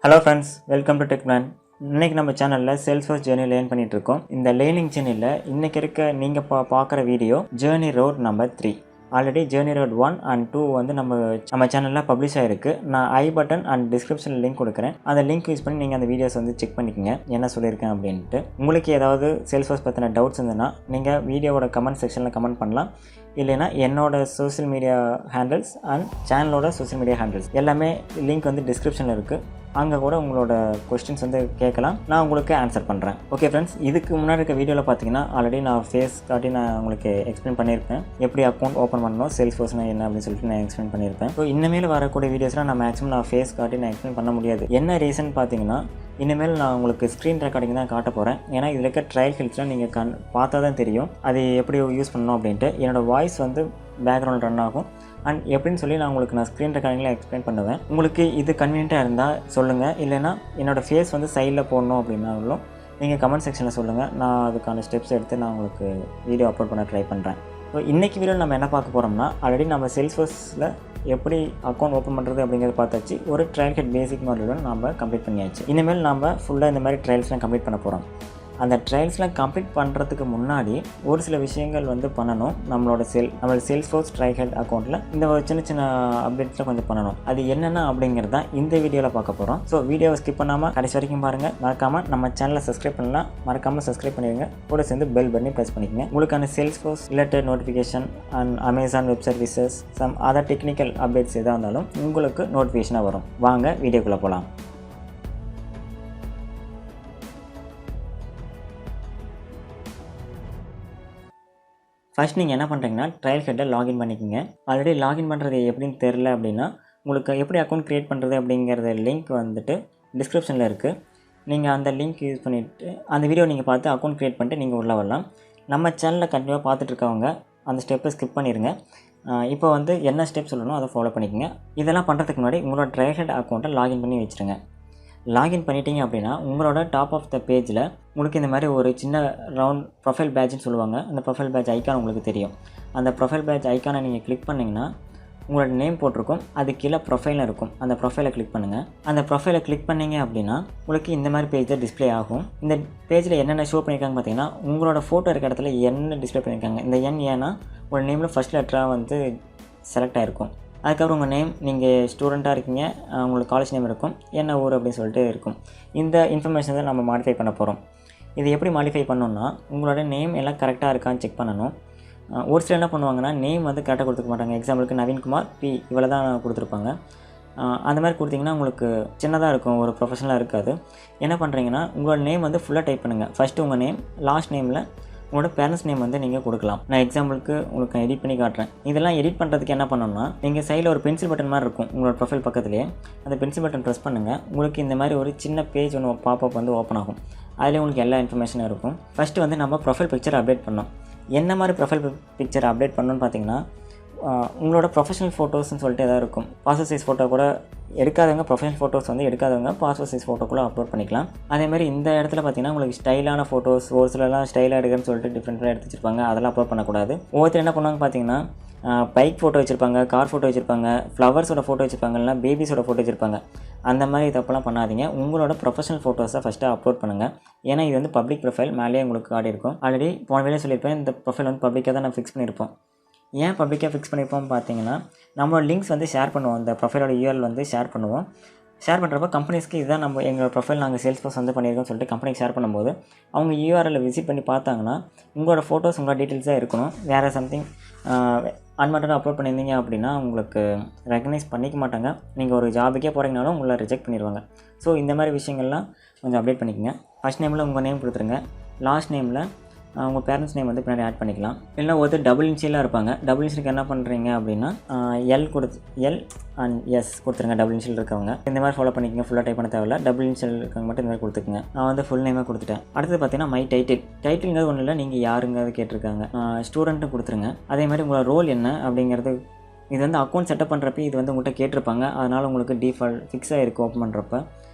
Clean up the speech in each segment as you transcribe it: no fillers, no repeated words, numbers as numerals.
Hello friends, welcome to TechPlan. இன்னைக்கு நம்ம சேனல்ல Salesforce Journey லேர்ன் பண்ணிட்டு இருக்கோம். இந்த லேர்னிங் சேனல்ல இன்னைக்கு இருக்க நீங்க பார்க்குற video Journey Road number 3. Already Journey Road 1 and 2 வந்து நம்ம சேனல்ல பப்ளிஷ் ஆயிருக்கு. நான் ஐ பட்டன் அண்ட் டிஸ்கிரிப்ஷன்ல லிங்க் கொடுக்குறேன். அந்த லிங்க் யூஸ் பண்ணி நீங்க அந்த வீடியோஸ் வந்து செக் பண்ணிக்கங்க என்ன சொல்லியிருக்கேன் அப்படின்ட்டு. உங்களுக்கு ஏதாவது Salesforce பத்தின டவுட்ஸ் இருந்ததுன்னா நீங்க வீடியோவோட கமெண்ட் செக்ஷன்ல கமெண்ட் பண்ணலாம். இல்லைனா என்னோட சோஷியல் மீடியா ஹேண்டில்ஸ் அண்ட் சேனலோட சோஷியல் மீடியா ஹேண்டில்ஸ் எல்லாமே லிங்க் வந்து டிஸ்கிரிப்ஷனில் இருக்குது. அங்கே கூட உங்களோட கொஸ்டின்ஸ் வந்து கேட்கலாம், நான் உங்களுக்கு ஆன்சர் பண்ணுறேன். ஓகே ஃப்ரெண்ட்ஸ், இதுக்கு முன்னாடி இருக்க வீடியோவில் பார்த்தீங்கன்னா ஆல்ரெடி நான் ஃபேஸ் காட்டி நான் உங்களுக்கு எக்ஸ்பிளைன் பண்ணியிருப்பேன். எப்படி அக்கௌண்ட் ஓப்பன் பண்ணணும், Salesforceனா என்ன அப்படின்னு சொல்லிட்டு நான் எக்ஸ்பிளைன் பண்ணியிருப்பேன். ஸோ இனிமேல் வரக்கூடிய வீடியோஸ்லாம் நான் மேக்ஸிமம் நான் ஃபேஸ் காட்டி நான் எக்ஸ்பிளைன் பண்ண முடியாது. என்ன ரீசன் பார்த்தீங்கன்னா இனிமேல் நான் உங்களுக்கு ஸ்க்ரீன் ரெக்கார்டிங் தான் காட்ட போகிறேன். ஏன்னா இதில் இருக்க ட்ரையல் ஹில்ஸ்லாம் நீங்கள் பார்த்தா தான் தெரியும் அது எப்படி யூஸ் பண்ணணும் அப்படின்ட்டு. என்னோடய வாய்ஸ் வந்து பேக்ரவுண்ட் ரன் ஆகும் அண்ட் எப்படின்னு சொல்லி நான் ஸ்க்ரீன் ரெக்கார்டிங்கில் எக்ஸ்பிளைன் பண்ணுவேன். உங்களுக்கு இது கன்வீனியண்ட்டாக இருந்தால் சொல்லுங்கள், இல்லைனா என்னோடய ஃபேஸ் வந்து சைடில் போடணும் அப்படின்னாலும் நீங்கள் கமெண்ட் செக்ஷனில் சொல்லுங்கள். நான் அதுக்கான ஸ்டெப்ஸ் எடுத்து நான் உங்களுக்கு வீடியோ அப்லோட் பண்ண ட்ரை பண்ணுறேன். ஸோ இன்றைக்கி வீடியோவில் நம்ம என்ன பார்க்க போகிறோம்னா, ஆல்ரெடி நம்ம Salesforceல எப்படி அக்கௌண்ட் ஓப்பன் பண்ணுறது அப்படிங்கிறத பார்த்தாச்சு. ஒரு ட்ரையல் பேசிக் மாடலுடன் நம்ம கம்ப்ளீட் பண்ணியாச்சு. இனிமேல் நம்ம ஃபுல்லாக இந்த மாதிரி ட்ரையல்ஸ்லாம் கம்ப்ளீட் பண்ண போகிறோம். அந்த ட்ரையல்ஸ்லாம் கம்ப்ளீட் பண்ணுறதுக்கு முன்னாடி ஒரு சில விஷயங்கள் வந்து பண்ணணும். நம்மளோட Salesforce Trailhead அக்கௌண்ட்டில் இந்த ஒரு சின்ன சின்ன அப்டேட்ஸில் கொஞ்சம் பண்ணணும். அது என்னென்ன அப்படிங்கிறது தான் இந்த வீடியோவில் பார்க்க போகிறோம். ஸோ வீடியோவை ஸ்கிப் பண்ணாமல் கடைசி வரைக்கும் பாருங்கள். மறக்காமல் நம்ம சேனலை சப்ஸ்கிரைப் பண்ணலாம், மறக்காமல் சப்ஸ்கிரைப் பண்ணிடுங்க. கூட சேர்ந்து பெல் பட்டனை ப்ரெஸ் பண்ணிக்கங்க. உங்களுக்கான Salesforce related notification and Amazon web services some other technical updates எதாக இருந்தாலும் உங்களுக்கு நோட்டிஃபிகேஷனாக வரும். வாங்க வீடியோக்குள்ளே போகலாம். ஃபர்ஸ்ட் நீங்கள் என்ன பண்ணுறீங்கன்னா ட்ரையல்ஹெட்டில் லாகின் பண்ணிக்கோங்க. ஆல்ரெடி லாகின் பண்ணுறது எப்படின்னு தெரில அப்படின்னா உங்களுக்கு எப்படி அக்கௌண்ட் க்ரியேட் பண்ணுறது அப்படிங்கிறத லிங்க் வந்துட்டு டிஸ்கிரிப்ஷனில் இருக்குது. நீங்கள் அந்த லிங்க் யூஸ் பண்ணிவிட்டு அந்த வீடியோ நீங்கள் பார்த்து அக்கௌண்ட் க்ரியேட் பண்ணிட்டு நீங்கள் உள்ளே வரலாம். நம்ம சேனலில் கண்டிப்பாக பார்த்துட்ருக்கவங்க அந்த ஸ்டெப்பை ஸ்கிப் பண்ணிடுங்க. இப்போ வந்து என்ன ஸ்டெப் சொல்லணும் அதை ஃபாலோ பண்ணிக்கோங்க. இதெல்லாம் பண்ணுறதுக்கு முன்னாடி உங்களோட ட்ரையல்ஹெட் அக்கௌண்ட்டை லாகின் பண்ணி வச்சுருங்க. லாகின் பண்ணிட்டீங்க அப்படின்னா உங்களோட டாப் ஆஃப் த பேஜில் உங்களுக்கு இந்த மாதிரி ஒரு சின்ன ரவுண்ட் ப்ரொஃபைல் பேட்ச்னு சொல்லுவாங்க. அந்த ப்ரொஃபைல் பேட்ச் ஐக்கான் உங்களுக்கு தெரியும். அந்த ப்ரொஃபைல் பேட்ச் ஐக்கானை நீங்கள் கிளிக் பண்ணிங்கன்னா உங்களோட நேம் போட்டிருக்கும், அது கீழே ப்ரொஃபைலில் இருக்கும். அந்த ப்ரொஃபைலை கிளிக் பண்ணுங்கள். அந்த ப்ரொஃபைலை கிளிக் பண்ணிங்க அப்படின்னா உங்களுக்கு இந்த மாதிரி பேஜில் டிஸ்பிளே ஆகும். இந்த பேஜில் என்னென்ன ஷோ பண்ணியிருக்காங்க பார்த்தீங்கன்னா உங்களோட ஃபோட்டோ இருக்க இடத்துல என்ன டிஸ்பிளே பண்ணியிருக்காங்க. இந்த என் ஏன்னா உங்களோட நேமில் ஃபஸ்ட் லெட்டராக வந்து செலக்ட் ஆகிருக்கும். அதுக்கப்புறம் உங்கள் நேம், நீங்கள் ஸ்டூடெண்ட்டாக இருக்கீங்க, உங்களுக்கு காலேஜ் நேம் இருக்கும், என்ன ஊர் அப்படின்னு சொல்லிட்டு இருக்கும். இந்த இன்ஃபர்மேஷன் தான் நம்ம மாடிஃபை பண்ண போகிறோம். இது எப்படி மாடிஃபை பண்ணோன்னா உங்களோட நேம் எல்லாம் கரெக்டாக இருக்கான்னு செக் பண்ணணும். ஒரு சில என்ன பண்ணுவாங்கன்னா நேம் வந்து கரெக்டாக கொடுத்துக்க மாட்டாங்க. எக்ஸாம்பிளுக்கு நவீன்குமார் பி இவ்வளோ தான் கொடுத்துருப்பாங்க. அந்த மாதிரி கொடுத்தீங்கன்னா உங்களுக்கு சின்னதாக இருக்கும், ஒரு ப்ரொஃபஷனலாக இருக்காது. என்ன பண்ணுறீங்கன்னா உங்களோட நேம் வந்து ஃபுல்லாக டைப் பண்ணுங்கள். ஃபஸ்ட்டு உங்கள் நேம், லாஸ்ட் நேமில் உங்களோட பேரண்ட்ஸ் நேம் வந்து நீங்கள் கொடுக்கலாம். நான் எக்ஸாம்பிளுக்கு உங்களுக்கு எடிட் பண்ணி காட்டுறேன். இதெல்லாம் எடிட் பண்ணுறதுக்கு என்ன பண்ணணும்னா நீங்கள் சைடில் ஒரு பென்சில் பட்டன் மாதிரி இருக்கும் உங்களோட ப்ரொஃபைல் பக்கத்துலேயே. அந்த பென்சில் பட்டன் ப்ரெஸ் பண்ணுங்கள். உங்களுக்கு இந்த மாதிரி ஒரு சின்ன பேஜ் ஒன்று பாப்அப் வந்து ஓப்பன் ஆகும். அதில் உங்களுக்கு எல்லா இன்ஃபர்மேஷனும் இருக்கும். ஃபஸ்ட்டு வந்து நம்ம ப்ரொஃபைல் பிக்சர் அப்டேட் பண்ணோம். என்ன மாதிரி ப்ரொஃபைல் பிக்சர் அப்டேட் பண்ணணும்னு பார்த்தீங்கன்னா உங்களோட ப்ரொஃபஷனல் ஃபோட்டோஸ்ன்னு சொல்லிட்டு எதாவது இருக்கும். பாஸ்போர்ட் சைஸ் ஃபோட்டோ கூட எடுக்காதவங்க, ப்ரொஃபஷனல் ஃபோட்டோஸ் வந்து எடுக்காதவங்க பாஸ்போர்ட் சைஸ் ஃபோட்டோ கூட அப்லோட் பண்ணிக்கலாம். அதேமாதிரி இந்த இடத்துல பார்த்தீங்கன்னா உங்களுக்கு ஸ்டைலான ஃபோட்டோஸ், ஒரு சிலலாம் ஸ்டைலாக எடுக்கிறேன்னு சொல்லிட்டு டிஃப்ரெண்ட்டாக எடுத்து வச்சுருப்பாங்க. அதெல்லாம் அப்லோட் பண்ணக்கூடாது. ஒவ்வொருத்தர் என்ன பண்ணுவாங்க பார்த்தீங்கன்னா பைக் ஃபோட்டோ வச்சுருப்பாங்க, கார் ஃபோட்டோ வச்சுருப்பாங்க, ஃப்ளவர்ஸோட ஃபோட்டோ வச்சுருப்பாங்க, இல்லைனா பேபிஸோட ஃபோட்டோ வச்சுருப்பாங்க. அந்த மாதிரி தப்பெல்லாம் பண்ணாதீங்க. உங்களோட ப்ரொஃபஷனல் ஃபோட்டோஸை ஃபஸ்ட்டு அப்லோட் பண்ணுங்கள். ஏன்னா இது வந்து பப்ளிக் ப்ரொஃபைல், மேலேயே உங்களுக்கு கார்டு இருக்கும். ஆல்ரெடி போன வேலையை சொல்லியிருப்பேன், இந்த ப்ரொஃபைல் வந்து பப்ளிக்காக தான் நான் ஃபிக்ஸ் பண்ணியிருப்போம். ஏன் பப்ளிக்காக ஃபிக்ஸ் பண்ணியிருப்போம் பார்த்தீங்கன்னா நம்மளோட லிங்க்ஸ் வந்து ஷேர் பண்ணுவோம். இந்த ப்ரொஃபைலோட யூஆர்எல் வந்து ஷேர் பண்ணுவோம். ஷேர் பண்ணுறப்ப கம்பெனிஸ்க்கு இதுதான் நம்ம எங்கள் ப்ரொஃபைல் நாங்கள் Salesforce வந்து பண்ணியிருக்கோம்னு சொல்லிட்டு கம்பெனிக்கு ஷேர் பண்ணும்போது அவங்க யூஆர்எல்லை விசிட் பண்ணி பார்த்தாங்கன்னா உங்களோட ஃபோட்டோஸ் உங்களோட டீட்டெயில்ஸாக இருக்கணும். வேறு சம்திங் அன்வான்டாக அப்லோட் பண்ணியிருந்தீங்க அப்படின்னா உங்களுக்கு ரெகனைஸ் பண்ணிக்க மாட்டாங்க. நீங்கள் ஒரு ஜாபுக்கே போகிறீங்கனாலும் உங்களை ரிஜெக்ட் பண்ணிடுவாங்க. ஸோ இந்த மாதிரி விஷயங்கள்லாம் கொஞ்சம் அப்டேட் பண்ணிக்கோங்க. ஃபஸ்ட் நேமில் உங்கள் நேம் கொடுத்துருங்க. லாஸ்ட் நேமில் உங்கள் பேரண்ட்ஸ் நேம் வந்து பின்னாடி ஆட் பண்ணிக்கலாம். இல்லைனா ஒருத்தர் டபுள் இன்ஷியலாக இருப்பாங்க. டபுள் இன்ஷியலுக்கு என்ன பண்ணுறீங்க அப்படின்னா எல் அண்ட் எஸ் கொடுத்துருங்க. டபுள் இன்ஷியல் இருக்கவங்க இந்த மாதிரி ஃபாலோ பண்ணிக்கோங்க. ஃபுல்லாக டைப் பண்ண தேவையில்ல. டபுள் இன்ஷியல் இருக்கவங்க மட்டும் இந்த மாதிரி கொடுத்துக்குங்க. நான் வந்து ஃபுல் நேமாக கொடுத்துட்டேன். அடுத்தது பார்த்தீங்கன்னா மை டைட்டில்ங்கிறது ஒன்றும் இல்லை, நீங்கள் யாருங்கிறது கேட்டிருக்காங்க. ஸ்டூடெண்ட்டு கொடுத்துருங்க. அதே மாதிரி உங்களோட ரோல் என்ன அப்படிங்கிறது இது வந்து அக்கௌண்ட் செட்டப் பண்ணுறப்ப இது வந்து உங்கள்கிட்ட கேட்டிருப்பாங்க. அதனால் உங்களுக்கு டிஃபால்ட் ஃபிக்ஸாக இருக்குது ஓப்பன் பண்ணுறப்ப.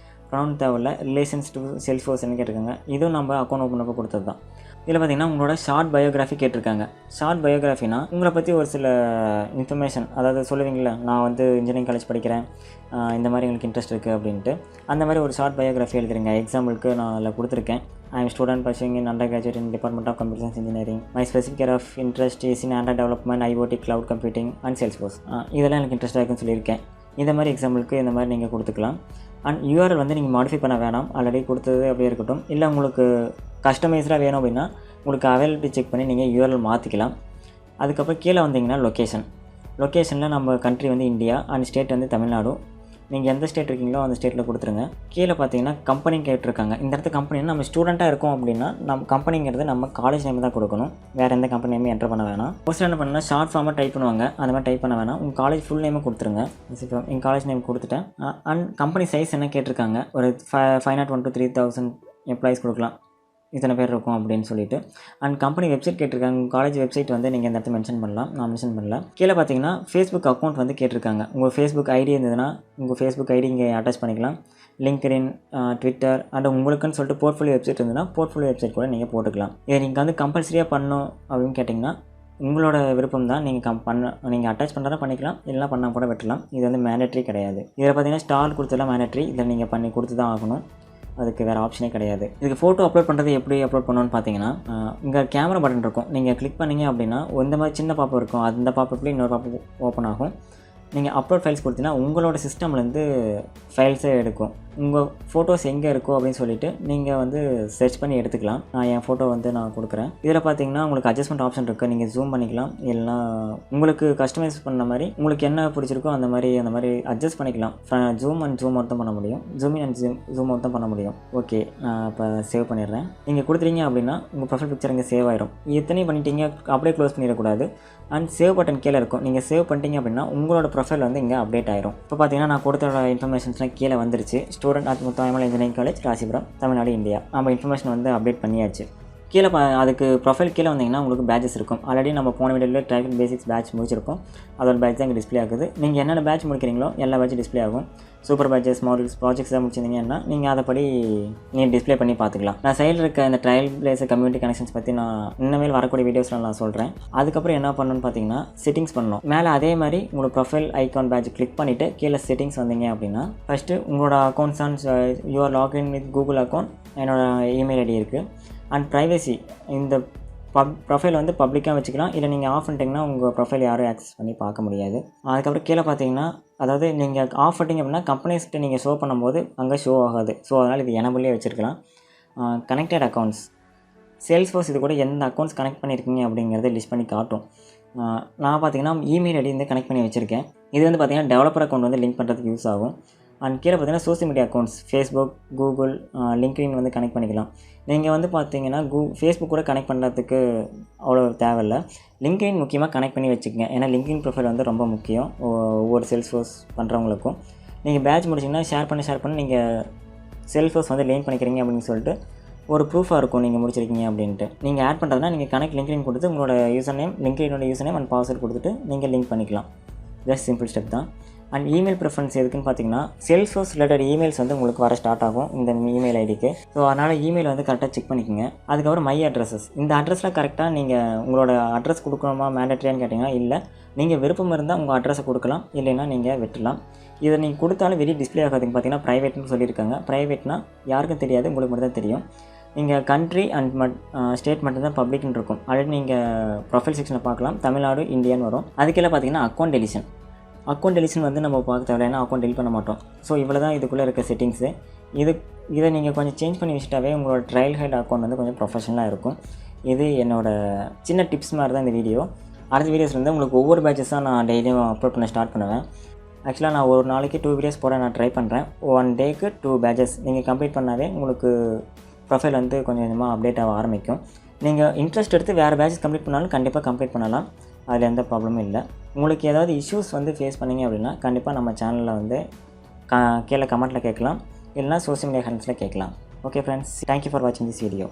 ப்ரௌன் தேவையில்ல. ரிலேஷன்ஸ் டு Salesforce என்ன கேட்டிருக்காங்க. இதுவும் நம்ம அக்கௌண்ட் ஓப்பன் பண்ணப்போ கொடுத்தது தான். இதில் பார்த்தீங்கன்னா உங்களோட ஷார்ட் பயோகிராஃபி கேட்டிருக்காங்க. ஷார்ட் பயோகிராஃபினா உங்களை பற்றி ஒரு சில இன்ஃபர்மேஷன், அதாவது சொல்லுவீங்களா, நான் வந்து இன்ஜினியரிங் காலேஜ் படிக்கிறேன், இந்த மாதிரி எனக்கு இன்ட்ரெஸ்ட் இருக்குது அப்படின்ட்டு. அந்த மாதிரி ஒரு ஷார்ட் பயோகிராஃபி எழுதுறீங்க. எக்ஸாம்பிளுக்கு நான் அதில் கொடுத்துருக்கேன். I am student pursuing in undergraduate in department of computer science engineering. My specific area of interest is in Android development, IoT, cloud computing and Salesforce. இதெல்லாம் எனக்கு இன்ட்ரெஸ்ட்டாக இருக்குன்னு சொல்லியிருக்கேன். இந்த மாதிரி எக்ஸாம்பிளுக்கு இந்த மாதிரி நீங்கள் கொடுத்துக்கலாம். அண்ட் யூஆர்எல் வந்து நீங்கள் மாடிஃபை பண்ண வேணாம், ஆல்ரெடி கொடுத்தது அப்படியே இருக்கட்டும். இல்லை உங்களுக்கு கஸ்டமைஸ்டாக வேணும் அப்படின்னா உங்களுக்கு அவைலபிலிட்டி செக் பண்ணி நீங்கள் யூஆர்எல் மாற்றிக்கலாம். அதுக்கப்புறம் கீழே வந்தீங்கன்னா லொக்கேஷனில் நம்ம கண்ட்ரி வந்து இந்தியா அண்ட் ஸ்டேட் வந்து தமிழ்நாடு. நீங்கள் எந்த ஸ்டேட் இருக்கீங்களோ அந்த ஸ்டேட்டில் கொடுத்துருங்க. கீழே பார்த்தீங்கன்னா கம்பெனி கேட்டிருக்காங்க. இந்த இடத்துல கம்பெனி நம்ம ஸ்டூடெண்ட்டாக இருக்கோம் அப்படின்னா நம்ம கம்பெனிங்கிறது நம்ம காலேஜ் நேம் தான் கொடுக்கணும், வேறு எந்த கம்பெனி நேமே என்டர் பண்ண வேணாம். மோஸ்ட்லி என்ன பண்ணால் ஷார்ட் ஃபார்மாக டைப் பண்ணுவாங்க, அந்த மாதிரி டைப் பண்ண வேணாம். உங்கள் காலேஜ் ஃபுல் நேமே கொடுத்துருங்க. எங்கள் காலேஜ் நேம் கொடுத்துட்டேன். அண்ட் கம்பெனி சைஸ் என்ன கேட்டிருக்காங்க, ஒரு 501 to 3000 எம்ப்ளாயிஸ் கொடுக்கலாம், இத்தனை பேர் இருக்கும் அப்படின்னு சொல்லிட்டு. அண்ட் கம்பெனி வெப்சைட் கேட்டிருக்காங்க. உங்கள் காலேஜ் வெப்சைட் வந்து நீங்கள் இந்த இடத்துல மென்ஷன் பண்ணலாம், நான் மென்ஷன் பண்ணல. கீழே பார்த்தீங்கன்னா ஃபேஸ்புக் அக்கௌண்ட் வந்து கேட்டிருக்காங்க. உங்கள் ஃபேஸ்புக் ஐடி இருந்ததுன்னா உங்கள் ஃபேஸ்புக் ஐடி இங்கே அட்டாச் பண்ணிக்கலாம். லிங்க்டின், ட்விட்டர் அண்ட் உங்களுக்குன்னு சொல்லிட்டு போர்ட்ஃபோலியோ வெப்சைட் இருந்ததுன்னா போர்ட்ஃபோலியோ வெப்சைட் கூட நீங்கள் போட்டுக்கலாம். இதை நீங்கள் வந்து கம்பல்சரியாக பண்ணணும் அப்படின்னு கேட்டிங்கன்னா உங்களோட விருப்பம் தான். நீங்கள் அட்டாச் பண்ணுறதா பண்ணிக்கலாம், இல்லைனா பண்ணால் கூட விட்டுலாம். இது வந்து மேண்டட்ரி கிடையாது. இதில் பார்த்தீங்கன்னா ஸ்டார் கொடுத்ததெல்லாம் மேண்டட்ரி, இதில் நீங்கள் பண்ணி கொடுத்து தான் ஆகணும், அதுக்கு வேறு ஆப்ஷனே கிடையாது. இதுக்கு ஃபோட்டோ அப்லோட் பண்ணுறது எப்படி அப்லோட் பண்ணணும்னு பார்த்தீங்கன்னா இங்கே கேமரா பட்டன் இருக்கும். நீங்கள் கிளிக் பண்ணிங்க அப்படின்னா இந்த மாதிரி சின்ன பாப்பப் இருக்கும். அந்த பாப்பப்லேயும் இன்னொரு பாப்பப் ஓப்பன் ஆகும். நீங்கள் அப்லோட் ஃபைல்ஸ் கொடுத்தீங்கன்னா உங்களோட சிஸ்டம்லேருந்து ஃபைல்ஸே எடுக்கும். உங்கள் ஃபோட்டோஸ் எங்கே இருக்கோ அப்படின்னு சொல்லிவிட்டு நீங்கள் வந்து சர்ச் பண்ணி எடுத்துக்கலாம். நான் என் ஃபோட்டோ வந்து நான் கொடுக்குறேன். இதில் பார்த்தீங்கன்னா உங்களுக்கு அட்ஜஸ்ட்மெண்ட் ஆப்ஷன் இருக்குது. நீங்கள் ஜூம் பண்ணிக்கலாம், இல்லைனா உங்களுக்கு கஸ்டமைஸ் பண்ண மாதிரி உங்களுக்கு என்ன பிடிச்சிருக்கோ அந்த மாதிரி அட்ஜஸ்ட் பண்ணிக்கலாம். ஜூம் அண்ட் ஜூம் அவுட் தான் பண்ண முடியும், zoom in and zoom out தான் பண்ண முடியும். ஓகே, நான் இப்போ சேவ் பண்ணிடுறேன். நீங்கள் கொடுத்துறீங்க அப்படின்னா உங்கள் ப்ரொஃபைல் பிக்சர் இங்கே சேவ் ஆயிரும். எத்தனையும் பண்ணிட்டீங்க, அப்படியே க்ளோஸ் பண்ணிடக்கூடாது. அண்ட் சேவ் பட்டன் கீழே இருக்கும். நீங்கள் சேவ் பண்ணிட்டீங்க அப்படின்னா உங்களோட ப்ரொஃபைல் வந்து இங்கே அப்டேட் ஆயிரும். இப்போ பார்த்தீங்கன்னா நான் கொடுத்த இன்ஃபர்மேஷன்ஸ்லாம் கீழே வந்துருச்சு. Student at Muthayammal engineering college, Rasipuram, Tamil Nadu, India. நம்ம இன்ஃபர்மேஷன் வந்து அப்டேட் பண்ணியாச்சு. கீழே அதுக்கு ப்ரொஃபைல் கீழே வந்தீங்கன்னா உங்களுக்கு பேட்சஸ் இருக்கும். ஆல்ரெடி நம்ம போன வீடியோவில் ட்ரைகல் பேசிக்ஸ் பேட்ச் முடிச்சிருக்கோம். அதோட பேட்ச் தான் இங்கே டிஸ்பிளே ஆகுது. நீங்கள் என்னென்ன பேட்ச் முடிக்கிறீங்களோ எல்லா பேட்சும் டிஸ்பிளே ஆகும். சூப்பர் பேட்சஸ், மாடல்ஸ், ப்ராஜெக்ட்ஸ் தான் முடிச்சிருந்தீங்கன்னா நீங்கள் அதைப்படி நீங்கள் டிஸ்பிளே பண்ணி பார்த்துக்கலாம். நான் சைடில் இருக்க இந்த ட்ரையல் பிளேஸ் கம்யூனிட்டி கனெக்ஷன்ஸ் பற்றி நான் இனிமேல் வரக்கூடிய வீடியோஸில் நான் சொல்கிறேன். அதுக்கப்புறம் என்ன பண்ணணும்னு பார்த்தீங்கன்னா செட்டிங்ஸ் பண்ணணும். மேலே அதே மாதிரி உங்களோட ப்ரொஃபைல் ஐகான் பேட்ச் கிளிக் பண்ணிவிட்டு கீழே செட்டிங்ஸ் வந்தீங்க அப்படின்னா ஃபஸ்ட்டு உங்களோட accounts and your login with Google account, என்னோட இமெயில் ஐடி இருக்குது. அண்ட் ப்ரைவசி, இந்த ப்ரொஃபைல் வந்து பப்ளிக்காக வச்சுக்கலாம். இல்லை நீங்கள் ஆஃப் பண்ணிட்டீங்கன்னா உங்கள் ப்ரொஃபைல் யாரும் ஆக்சஸ் பண்ணி பார்க்க முடியாது. அதுக்கப்புறம் கீழே பார்த்தீங்கன்னா அதாவது நீங்கள் ஆஃப் பண்ணிட்டீங்க அப்படின்னா கம்பெனிஸ்கிட்ட நீங்கள் ஷோ பண்ணும்போது அங்கே ஷோ ஆகாது. ஸோ அதனால் இது எனபிளே வச்சுருக்கலாம். கனெக்டட் அக்கௌண்ட்ஸ், சேல்ஸ்ஃபோர்ஸ் இது கூட எந்த அக்கௌண்ட்ஸ் கனெக்ட் பண்ணியிருக்கீங்க அப்படிங்கிறத லிஸ்ட் பண்ணி காட்டும். நான் பார்த்தீங்கன்னா இமெயில் ஐடி வந்து கனெக்ட் பண்ணி வச்சுருக்கேன். இது வந்து பார்த்தீங்கன்னா டெவலப்பர் அக்கௌண்ட் வந்து லிங்க் பண்ணுறதுக்கு யூஸ் ஆகும். அண்ட் கீழே பார்த்தீங்கன்னா social media accounts, Facebook, Google, LinkedIn வந்து கனெக்ட் பண்ணிக்கலாம். நீங்கள் வந்து பார்த்தீங்கன்னா ஃபேஸ்புக் கூட கனெக்ட் பண்ணுறதுக்கு அவ்வளோ தேவையில்லை. லிங்க்டின் முக்கியமாக கனெக்ட் பண்ணி வச்சுக்கோங்க. ஏன்னா லிங்க்டின் ப்ரொஃபைல் வந்து ரொம்ப முக்கியம் ஒவ்வொரு சேல்ஸ்ஃபோர்ஸ் பண்ணுறவங்களுக்கும். நீங்கள் பேட்ச் முடிச்சிங்கன்னா ஷேர் பண்ணி நீங்கள் சேல்ஸ்ஃபோர்ஸ் வந்து லிங்க் பண்ணிக்கிறீங்க அப்படின்னு சொல்லிட்டு ஒரு ப்ரூஃபாக இருக்கும் நீங்கள் முடிச்சிருக்கீங்க அப்படின்ட்டு. நீங்கள் ஆட் பண்ணுறதுனா நீங்கள் கனெக்ட் லிங்க்டின் கொடுத்து உங்களோட யூசர் நேம், லிங்க்டினோட யூசர் நேம் அண்ட் பாஸ்வேர்ட் கொடுத்துட்டு நீங்கள் லிங்க் பண்ணிக்கலாம். ஜஸ்ட் சிம்பிள் ஸ்டெப் தான். அண்ட் இமெயில் ப்ரிஃபரன்ஸ் எதுக்குன்னு பார்த்தீங்கன்னா சேல்ஸ்ஃபோர்ஸ் ரிலேட்டட் இமெயில்ஸ் வந்து உங்களுக்கு வர ஸ்டார்ட் ஆகும் இந்த இமெயில் ஐடிக்கு. ஸோ அதனால் இமெயில் வந்து கரெக்டாக செக் பண்ணிக்கோங்க. அதுக்கப்புறம் மை அட்ரஸஸ், இந்த அட்ரஸில் கரெக்டாக நீங்கள் உங்களோட அட்ரஸ் கொடுக்கணுமா மேண்டட்ரியான்னு கேட்டிங்கன்னா இல்லை, நீங்கள் விருப்பம் இருந்தால் உங்கள் அட்ரஸை கொடுக்கலாம், இல்லைன்னா நீங்கள் விட்டுலாம். இதை நீங்கள் கொடுத்தாலும் வெளியே டிஸ்பிளே ஆகாதுன்னு பார்த்தீங்கன்னா ப்ரைவேட்னு சொல்லியிருக்காங்க. ப்ரைவேட்னா யாருக்கும் தெரியாது, உங்களுக்கு மட்டும் தான் தெரியும். நீங்கள் கண்ட்ரி அண்ட் ஸ்டேட் மட்டும்தான் பப்ளிக்னு இருக்கும். ஆல்ரெடி நீங்கள் ப்ரொஃபைல் செக்ஷனை பார்க்கலாம், தமிழ்நாடு, இந்தியான்னு வரும். அதுக்கெல்லாம் பார்த்தீங்கன்னா அக்கௌண்ட் டெலிஷன் வந்து நம்ம பார்க்க தேவையில்லை, ஏன்னா அக்கௌண்ட் டெலிட் பண்ண மாட்டோம். ஸோ இவ்வளோ தான் இதுக்குள்ளே இருக்க செட்டிங்ஸு. இதை நீங்கள் கொஞ்சம் சேஞ்ச் பண்ணி வச்சுட்டாவே உங்களோட ட்ரையல் ஹெட் அக்கௌண்ட் வந்து கொஞ்சம் ப்ரொஃபஷனலாக இருக்கும். இது என்னோடய சின்ன டிப்ஸ் மாதிரி தான் இந்த வீடியோ. அடுத்த வீடியோஸில் வந்து உங்களுக்கு ஒவ்வொரு பேட்சஸாக நான் டெய்லியும் அப்லோட் பண்ண ஸ்டார்ட் பண்ணுவேன். ஆக்சுவலாக நான் ஒரு நாளைக்கு 2 வீடியோஸ் போட நான் ட்ரை பண்ணுறேன். 1 டேக்கு 2 பேட்சஸ் நீங்கள் கம்ப்ளீட் பண்ணாவே உங்களுக்கு ப்ரொஃபைல் வந்து கொஞ்சம் கொஞ்சமாக அப்டேட் ஆக ஆரம்பிக்கும். நீங்கள் இன்ட்ரெஸ்ட் எடுத்து வேறு பேட்சஸ் கம்ப்ளீட் பண்ணாலும் கண்டிப்பாக கம்ப்ளீட் பண்ணலாம், அதில் எந்த ப்ராப்ளமும் இல்லை. உங்களுக்கு ஏதாவது இஷ்யூஸ் வந்து ஃபேஸ் பண்ணிங்க அப்படின்னா கண்டிப்பாக நம்ம சேனலில் வந்து கீழே கமெண்ட்டில் கேட்கலாம், இல்லைனா சோஷியல் மீடியா ஹேண்ட்ஸில் கேட்கலாம். ஓகே ஃப்ரெண்ட்ஸ், தேங்க்யூ ஃபார் வாட்சிங் திஸ் வீடியோ.